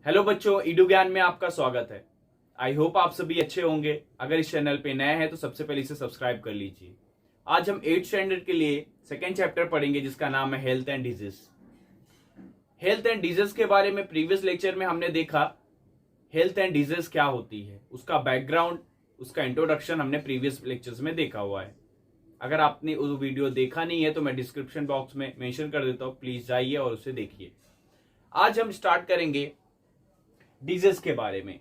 Hello बच्चों, Edu ज्ञान में आपका स्वागत है। आई होप आप सभी अच्छे होंगे। अगर इस चैनल पे नए हैं तो सबसे पहले इसे सब्सक्राइब कर लीजिए। आज हम 8th स्टैंडर्ड के लिए सेकेंड चैप्टर पढ़ेंगे जिसका नाम है health and disease. Health and disease के बारे में प्रीवियस लेक्चर में हमने देखा हेल्थ एंड डिजीज क्या होती है, उसका बैकग्राउंड, उसका इंट्रोडक्शन हमने प्रीवियस लेक्चर्स में देखा हुआ है। अगर आपने वो वीडियो देखा नहीं है तो मैं डिस्क्रिप्शन बॉक्स में मेंशन कर देता हूं, प्लीज जाइए और उसे देखिए। आज हम स्टार्ट करेंगे डिजीज के बारे में।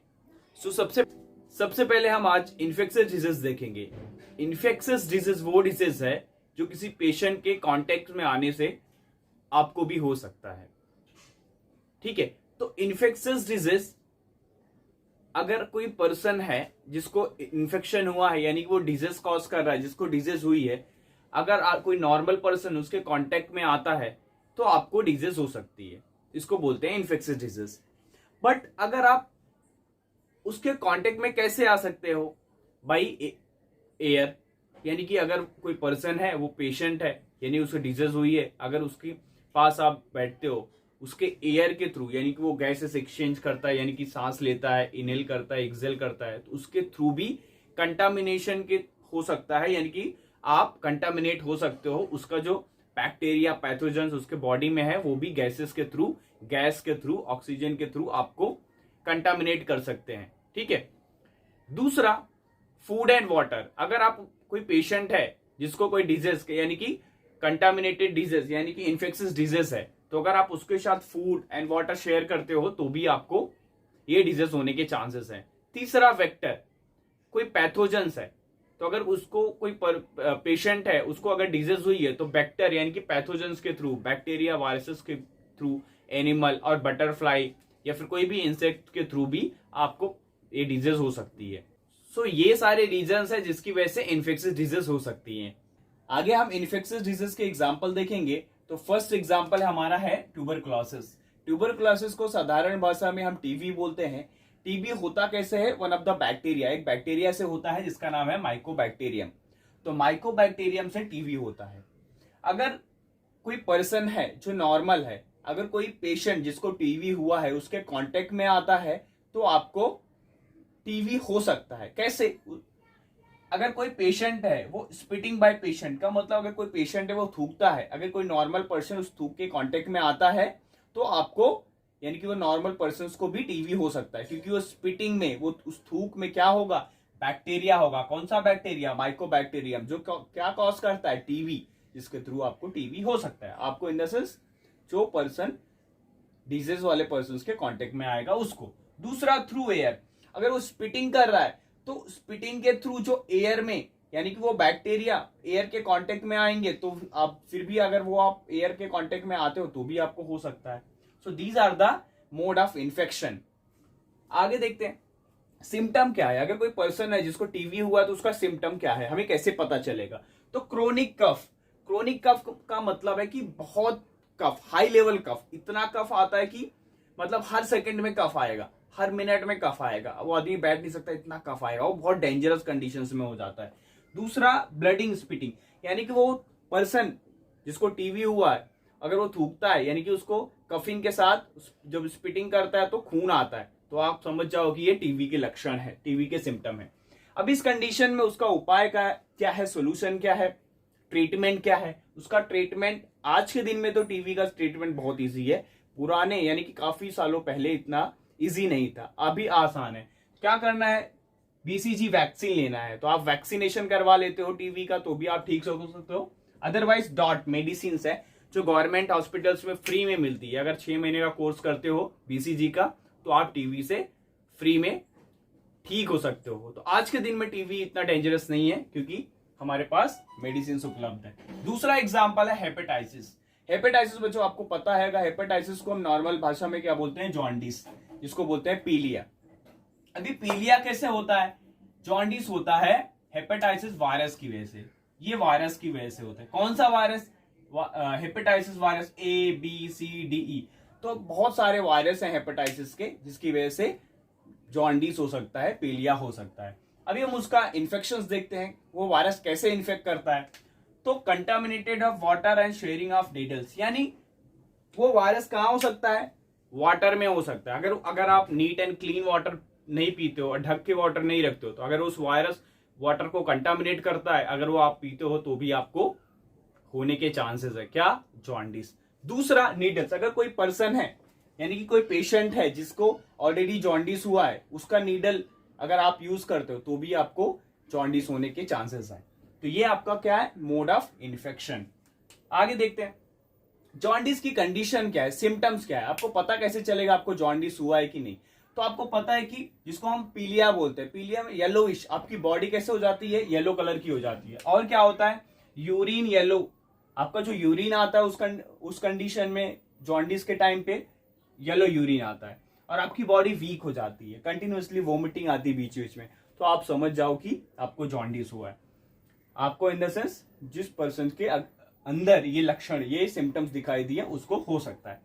सबसे पहले हम आज इन्फेक्शियस डिजीज देखेंगे। इन्फेक्शियस डिजीज वो डिजीज है जो किसी पेशेंट के कांटेक्ट में आने से आपको भी हो सकता है। ठीक है, तो इन्फेक्शियस डिजीज अगर कोई पर्सन है जिसको इन्फेक्शन हुआ है, यानी कि वो डिजीज कॉज कर रहा है, जिसको डिजीज हुई है, अगर कोई नॉर्मल पर्सन उसके कांटेक्ट में आता है तो आपको डिजीज हो सकती है। इसको बोलते हैं इन्फेक्शियस डिजीज। बट अगर आप उसके कांटेक्ट में कैसे आ सकते हो? बाई एयर, यानी कि अगर कोई पर्सन है, वो पेशेंट है, यानी उसको डिजीज हुई है, अगर उसके पास आप बैठते हो उसके एयर के थ्रू, यानी कि वो गैसेस एक्सचेंज करता है, यानी कि सांस लेता है, इनहेल करता है, एक्सहेल करता है, तो उसके थ्रू भी कंटामिनेशन के हो सकता है, यानी कि आप कंटामिनेट हो सकते हो। उसका जो बैक्टीरिया पैथोजेंस उसके बॉडी में है वो भी गैसेस के थ्रू, गैस के थ्रू, ऑक्सीजन के थ्रू आपको कंटामिनेट कर सकते हैं। ठीक है। दूसरा, फूड एंड वाटर। अगर आप कोई पेशेंट है जिसको कोई डिजीज यानी कि कंटामिनेटेड डिजीज यानी कि इन्फेक्शियस डिजीज है, तो अगर आप उसके साथ फूड एंड वाटर शेयर करते हो तो भी आपको ये डिजीज होने के चांसेस हैं। तीसरा, वेक्टर। कोई पैथोजेंस है, तो अगर उसको कोई पेशेंट है उसको अगर डिजीज हुई है तो बैक्टर यानी कि पैथोजेंस के थ्रू, बैक्टीरिया वायरसेस के थ्रू, एनिमल और बटरफ्लाई या फिर कोई भी इंसेक्ट के थ्रू भी आपको ये डिजीज हो सकती है। सो ये सारे रीजंस है जिसकी वजह से इन्फेक्शियस डिजीज हो सकती है। आगे हम इन्फेक्शियस डिजीज के एग्जांपल देखेंगे। तो फर्स्ट एग्जांपल हमारा है ट्यूबरकुलोसिस। ट्यूबरकुलोसिस को साधारण भाषा में हम टीबी बोलते हैं। टीबी होता कैसे है? वन ऑफ द बैक्टीरिया, एक बैक्टीरिया से होता है जिसका नाम है माइकोबैक्टीरियम। तो माइकोबैक्टीरियम से टीबी होता है। अगर कोई पर्सन है जो नॉर्मल है, अगर कोई पेशेंट जिसको टीबी हुआ है उसके कांटेक्ट में आता है तो आपको टीबी हो सकता है। कैसे? अगर कोई पेशेंट है, वो स्पिटिंग बाय पेशेंट का मतलब अगर कोई पेशेंट है वो थूकता है, अगर कोई नॉर्मल पर्सन उस थूक के कांटेक्ट में आता है तो आपको, यानी कि वो नॉर्मल पर्सन को भी टीबी हो सकता है, क्योंकि वो स्पिटिंग में, वो उस थूक में क्या होगा? बैक्टीरिया होगा। कौन सा बैक्टीरिया? माइकोबैक्टीरियम, जो क्या कॉज करता है? टीबी, जिसके थ्रू आपको टीबी हो सकता है। आपको इन द सेंस जो पर्सन डिजीज वाले पर्सन के कांटेक्ट में आएगा उसको। दूसरा, थ्रू एयर। अगर वो स्पिटिंग कर रहा है तो स्पिटिंग के थ्रू जो एयर में, यानी कि वो बैक्टीरिया एयर के कांटेक्ट में आएंगे तो आप फिर भी, अगर वो आप एयर के कांटेक्ट में आते हो तो भी आपको हो सकता है। So these are the mode of infection. आगे देखते हैं सिम्टम क्या है। अगर कोई पर्सन है जिसको टीबी हुआ तो उसका सिम्टम क्या है, हमें कैसे पता चलेगा? तो क्रोनिक कफ। क्रोनिक कफ का मतलब है कि बहुत कफ, हाई लेवल कफ, इतना कफ आता है कि मतलब हर सेकंड में कफ आएगा, हर मिनट में कफ आएगा, वो आदमी बैठ नहीं सकता, इतना कफ आएगा, वो बहुत डेंजरस कंडीशंस में हो जाता है। दूसरा, ब्लडिंग स्पिटिंग, यानी कि वो पर्सन जिसको टीबी हुआ है अगर वो थूकता है, यानी कि उसको कफिंग के साथ जब स्पिटिंग करता है तो खून आता है, तो आप समझ जाओ कि ये टीबी के लक्षण है, टीबी के सिम्टम है। अब इस कंडीशन में उसका उपाय क्या है, सोल्यूशन क्या है, ट्रीटमेंट क्या है? उसका ट्रीटमेंट, आज के दिन में तो टीबी का ट्रीटमेंट बहुत इजी है, पुराने यानी कि काफी सालों पहले इतना इजी नहीं था, अभी आसान है। क्या करना है? बीसीजी वैक्सीन लेना है, तो आप वैक्सीनेशन करवा लेते हो टीबी का तो भी आप ठीक हो सकते हो। अदरवाइज डॉट मेडिसिन है जो गवर्नमेंट हॉस्पिटल्स में फ्री में मिलती है। अगर 6 महीने का कोर्स करते हो बीसीजी का तो आप टीबी से फ्री में ठीक हो सकते हो। तो आज के दिन में टीबी इतना डेंजरस नहीं है क्योंकि हमारे पास मेडिसिन उपलब्ध है। दूसरा एग्जाम्पल है हेपेटाइटिस। हेपेटाइटिस बच्चों आपको पता है, हेपेटाइटिस को हम नॉर्मल भाषा में क्या बोलते हैं? जॉन्डिस, जिसको बोलते हैं पीलिया। अभी पीलिया कैसे होता है? जॉन्डिस होता है हेपेटाइटिस वायरस की वजह से। ये वायरस की वजह से होता है। कौन सा वायरस? Hepatitis virus ABCDE। तो बहुत सारे वायरस हैं हेपेटाइटिस के जिसकी वजह से जॉन्डिस हो सकता है, पीलिया हो सकता है। अभी हम उसका इन्फेक्शंस देखते हैं, वो वायरस कैसे इन्फेक्ट करता है। तो contaminated of water and sharing of needles, यानी वो वायरस कहां हो सकता है? वाटर में हो सकता है। अगर आप नीट एंड क्लीन वाटर नहीं पीते हो और ढक के वाटर नहीं रखते हो, तो अगर उस वायरस वाटर को कंटामिनेट करता है, अगर वो आप पीते हो तो भी आपको होने के चांसेस है क्या, जॉन्डिस। दूसरा, नीडल्स। अगर कोई पर्सन है यानी कि कोई पेशेंट है जिसको ऑलरेडी जॉन्डिस हुआ है, उसका नीडल अगर आप यूज करते हो तो भी आपको जॉन्डिस होने के चांसेस है। तो ये आपका क्या है, मोड ऑफ इन्फेक्शन। आगे देखते हैं जॉन्डिस की कंडीशन क्या है, सिम्टम्स क्या है। आपको पता कैसे चलेगा आपको जॉन्डिस हुआ है कि नहीं। तो आपको पता है कि जिसको हम पीलिया बोलते हैं, पीलिया में येलोइश आपकी बॉडी कैसे हो जाती है, येलो कलर की हो जाती है। और क्या होता है, यूरिन येलो, आपका जो यूरिन आता है उस कंडीशन में जॉन्डिस के टाइम पे येलो यूरिन आता है। और आपकी बॉडी वीक हो जाती है, कंटिन्यूअसली वोमिटिंग आती है बीच बीच में, तो आप समझ जाओ कि आपको जॉन्डिस हुआ है। आपको इन द सेंस जिस पर्सन के अंदर ये लक्षण, ये सिम्टम्स दिखाई दिए, उसको हो सकता है।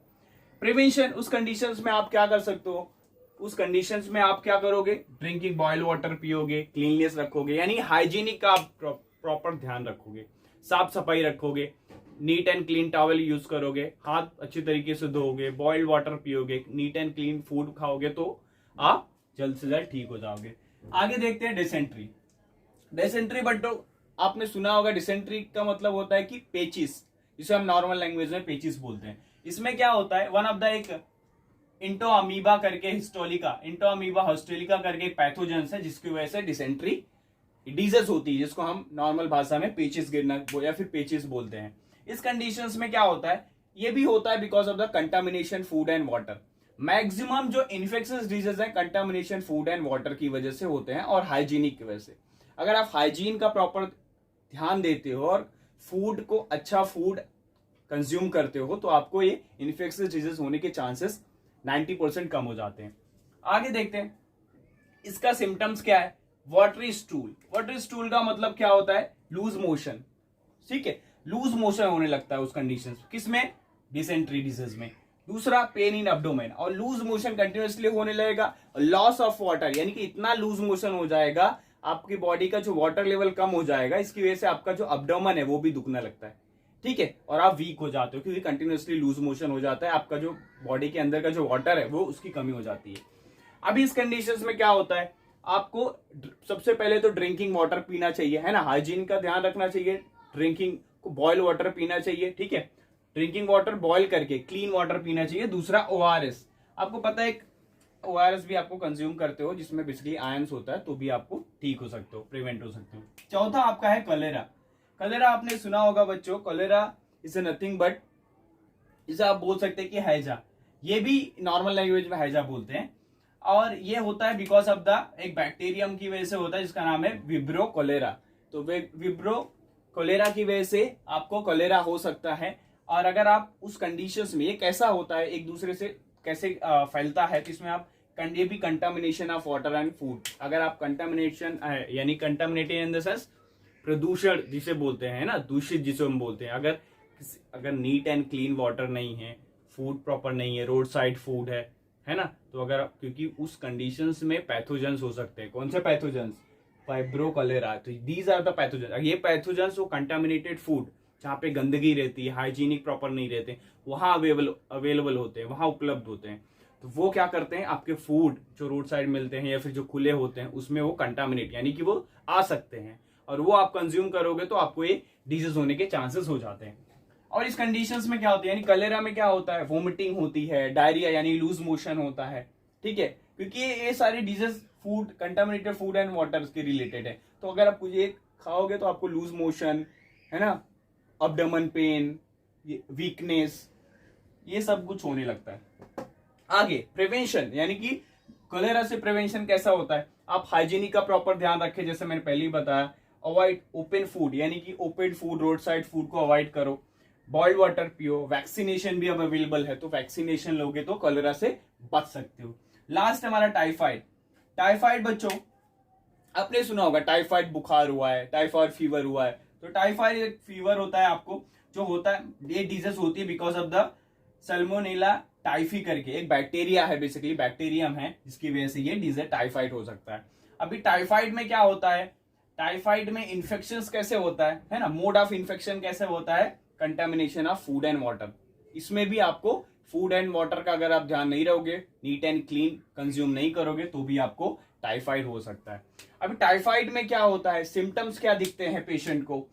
प्रिवेंशन, उस कंडीशंस में आप क्या कर सकते हो, उस कंडीशंस में आप क्या करोगे, ड्रिंकिंग बॉइल्ड वाटर पियोगे, क्लीननेस रखोगे, यानी हाइजीनिक का आप प्रॉपर ध्यान रखोगे, साफ सफाई रखोगे, neat and clean towel use करोगे, हाथ अच्छी तरीके से धोगे, बॉइल्ड वाटर पियोगे, नीट एंड क्लीन फूड खाओगे, तो आप जल्द से जल्द ठीक हो जाओगे। आगे देखते हैं डिसेंट्री। डिसेंट्री बट्टो आपने सुना होगा, डिसेंट्री का मतलब होता है कि पेचिस, जिसे हम नॉर्मल लैंग्वेज में पेचिस बोलते हैं। इसमें क्या होता है, वन ऑफ द एक इंटो अमीबा करके हिस्टोलिका, इंटो अमीबा हिस्टोलिका करके एक पैथोजेंस है, जिसकी वजह से डिसेंट्री डिजीज होती है, जिसको हम नॉर्मल भाषा में पेचिस गिरना या फिर पेचिस बोलते हैं। इस कंडीशंस में क्या होता है, ये भी होता है because of the contamination food and water. Maximum जो इन्फेक्शियस डिजीज है कंटामिनेशन फूड एंड वाटर की वजह से होते हैं और हाइजीनिक की वजह से। अगर आप हाइजीन का प्रॉपर ध्यान देते हो और फूड को अच्छा फूड कंज्यूम करते हो, तो आपको ये इन्फेक्शियस डिजीज होने के चांसेस 90% कम हो जाते हैं। आगे देखते हैं इसका सिम्टम्स क्या है। वाटरी स्टूल, वाटरी स्टूल का मतलब क्या होता है, लूज मोशन। ठीक है, लूज मोशन होने लगता है उस कंडीशन, किसमें, डिसेंट्री डिजीज में। दूसरा, पेन इन एब्डोमेन, और लूज मोशन कंटिन्यूअसली होने लगेगा। लॉस ऑफ वाटर, यानी कि इतना लूज मोशन हो जाएगा, आपकी बॉडी का जो वाटर लेवल कम हो जाएगा, इसकी वजह से आपका जो एब्डोमेन है वो भी दुखने लगता है। ठीक है, और आप वीक हो जाते हो क्योंकि कंटिन्यूअसली लूज मोशन हो जाता है, आपका जो बॉडी के अंदर का जो वाटर है वो उसकी कमी हो जाती है। अभी इस कंडीशंस में क्या होता है, आपको सबसे पहले तो ड्रिंकिंग वाटर पीना चाहिए, है ना, हाइजीन का ध्यान रखना चाहिए, ड्रिंकिंग को बॉयल वाटर पीना चाहिए। ठीक है, ड्रिंकिंग वाटर बॉयल करके क्लीन वाटर पीना चाहिए। दूसरा, ओआरएस, आपको पता है ओआरएस भी आपको कंज्यूम करते हो जिसमें बेसिकली आयंस होता है, तो भी आपको ठीक हो सकते हो, प्रिवेंट हो सकते हो। चौथा आपका है कलेरा। कलेरा आपने सुना होगा बच्चों, कलेरा इज नथिंग बट, इसे आप बोल सकते हैं कि हैजा, ये भी नॉर्मल लैंग्वेज में हैजा बोलते हैं। और ये होता है बिकॉज ऑफ द एक बैक्टीरियम की वजह से होता है जिसका नाम है विब्रो कोलेरा। तो विब्रो कोलेरा की वजह से आपको कोलेरा हो सकता है। और अगर आप उस कंडीशंस में, ये कैसा होता है, एक दूसरे से कैसे फैलता है, तो इसमें आप ये भी contamination of water and food. अगर आप कंटामिनेशन यानी कंटामिनेटेड इन द सेंस प्रदूषण जिसे बोलते हैं ना, दूषित जिसे हम बोलते हैं, अगर नीट एंड क्लीन वाटर नहीं है, फूड प्रॉपर नहीं है, रोड साइड फूड है ना, तो अगर क्योंकि उस कंडीशंस में पैथोजेंस हो सकते हैं। कौन से पैथोजेंस, फाइब्रो कोलेरा, तो दीज आर द पैथोजेंस। ये पैथोजेंस वो कंटामिनेटेड फूड जहाँ पे गंदगी रहती है, हाइजीनिक प्रॉपर नहीं रहते, वहां अवेलेबल होते हैं, वहां उपलब्ध होते हैं। तो वो क्या करते हैं, आपके फूड जो रोड साइड मिलते हैं या फिर जो खुले होते हैं उसमें वो कंटामिनेट यानी कि वो आ सकते हैं, और वो आप कंज्यूम करोगे तो आपको ये डिजीज होने के चांसेस हो जाते हैं। और इस कंडीशंस में क्या होता है, यानी कलेरा में क्या होता है, वोमिटिंग होती है, डायरिया यानी लूज मोशन होता है। ठीक है, क्योंकि ये सारे disease food, contaminated food and water के रिलेटेड है। तो अगर आप कुछ ये खाओगे तो आपको लूज मोशन, है ना, एब्डोमेन पेन, वीकनेस, ये सब कुछ होने लगता है। आगे प्रिवेंशन, यानी कि कोलेरा से प्रिवेंशन कैसा होता है, आप हाइजीनिक का प्रॉपर ध्यान रखें, जैसे मैंने पहले ही बताया। अवॉइड ओपन फूड, यानी कि open food, road side food को अवॉइड करो। बॉइल्ड वाटर पियो। वैक्सीनेशन भी अब अवेलेबल है, तो वैक्सीनेशन लोगे तो कोलेरा से बच सकते हो। लास्ट हमारा टाइफाइड। टाइफाइड बच्चों आपने सुना होगा, टाइफाइड बुखार हुआ है, टाइफाइड फीवर हुआ है। तो टाइफाइड एक फीवर होता है आपको, जो होता है, ये डिजीज होती है because of the Salmonella typhi करके एक बैक्टीरिया है, बेसिकली बैक्टीरियम है, जिसकी वजह से ये डिजीज टाइफाइड हो सकता है। अभी टाइफाइड में क्या होता है, टाइफाइड में इन्फेक्शन कैसे होता है ना, मोड ऑफ इन्फेक्शन कैसे होता है, contamination of food and water. इसमें भी आपको फूड एंड वाटर का अगर आप ध्यान नहीं रहोगे, नीट एंड क्लीन कंज्यूम नहीं करोगे, तो भी आपको टाइफाइड हो सकता है। अभी टाइफाइड में क्या होता है, सिम्टम्स क्या दिखते हैं पेशेंट को?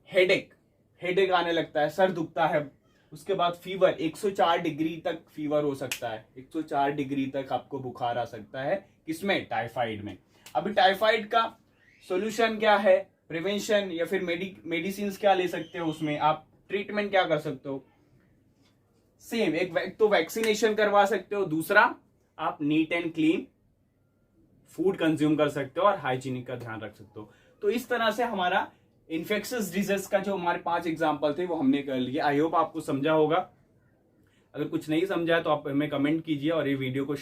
हेडेक आने लगता है, सर दुखता है, उसके बाद फीवर 104 डिग्री तक फीवर हो सकता है, 104 डिग्री तक आपको बुखार आ सकता है। किसमें? टाइफाइड में। अभी टाइफाइड का सॉल्यूशन क्या है, प्रिवेंशन या फिर मेडिसिन क्या ले सकते हो, उसमें आप ट्रीटमेंट क्या कर सकते हो? सेम, एक तो वैक्सीनेशन करवा सकते हो, दूसरा आप neat and clean food consume कर सकते हो और हाइजीनिक का ध्यान रख सकते हो। तो इस तरह से हमारा इन्फेक्शियस डिजीज का जो हमारे 5 एग्जाम्पल थे वो हमने कर लिए। आई होप आपको समझा होगा। अगर कुछ नहीं समझा है तो आप हमें कमेंट कीजिए और ये वीडियो को शेयर